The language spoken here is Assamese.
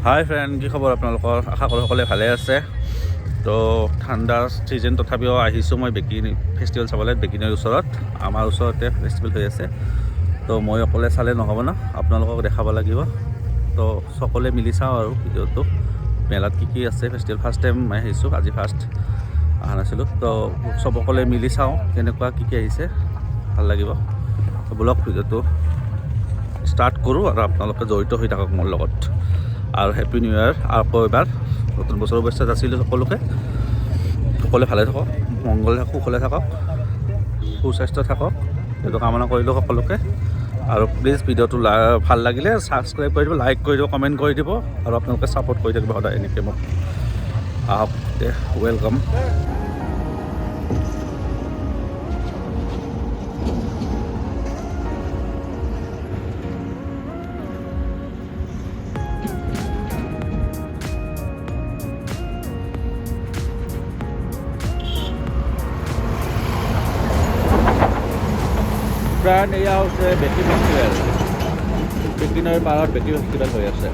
হাই ফ্ৰেণ্ড, কি খবৰ আপোনালোকৰ? আশা কৰোঁ সকলোৱে ভালে আছে। তো ঠাণ্ডা ছিজন তথাপিও আহিছোঁ মই বেকি ফেষ্টিভেল চাবলৈ। বেকিনৰ ওচৰত আমাৰ ওচৰতে ফেষ্টিভেল হৈ আছে। তো মই অকলে চালে নহ'ব না, আপোনালোকক দেখাব লাগিব। তো সকলোৱে মিলি চাওঁ আৰু ভিডিঅ'টো মেলাত কি আছে। ফেষ্টিভেল ফাৰ্ষ্ট টাইম মই আহিছোঁ, আজি ফাৰ্ষ্ট অহা নাছিলোঁ। তো সকলোৱে মিলি চাওঁ কেনেকুৱা কি আহিছে, ভাল লাগিব। তো ব্লগ ভিডিঅ'টো ষ্টাৰ্ট কৰোঁ আৰু আপোনালোকে জড়িত হৈ থাকক মোৰ লগত। আৰু হেপী নিউ ইয়াৰ আকৌ এবাৰ নতুন বছৰৰ শুভেচ্ছা যাচিলোঁ সকলোকে। সকলোৱে ভালে থাকক, মংগল কুশলে থাকক, সুস্বাস্থ্য থাকক, সেইটো কামনা কৰিলোঁ সকলোকে। আৰু প্লিজ ভিডিঅ'টো ভাল লাগিলে ছাবস্ক্ৰাইব কৰি দিব, লাইক কৰি দিব, কমেণ্ট কৰি দিব আৰু আপোনালোকে ছাপোৰ্ট কৰি থাকিব সদায় এনেকৈ মোক। আহক ৱেলকাম। ফ্ৰেণ্ড, এয়া হৈছে বেকি ফেষ্টিভেল। বেকি নৈৰ পাৰত বেকি ফেষ্টিভেল হৈ আছে।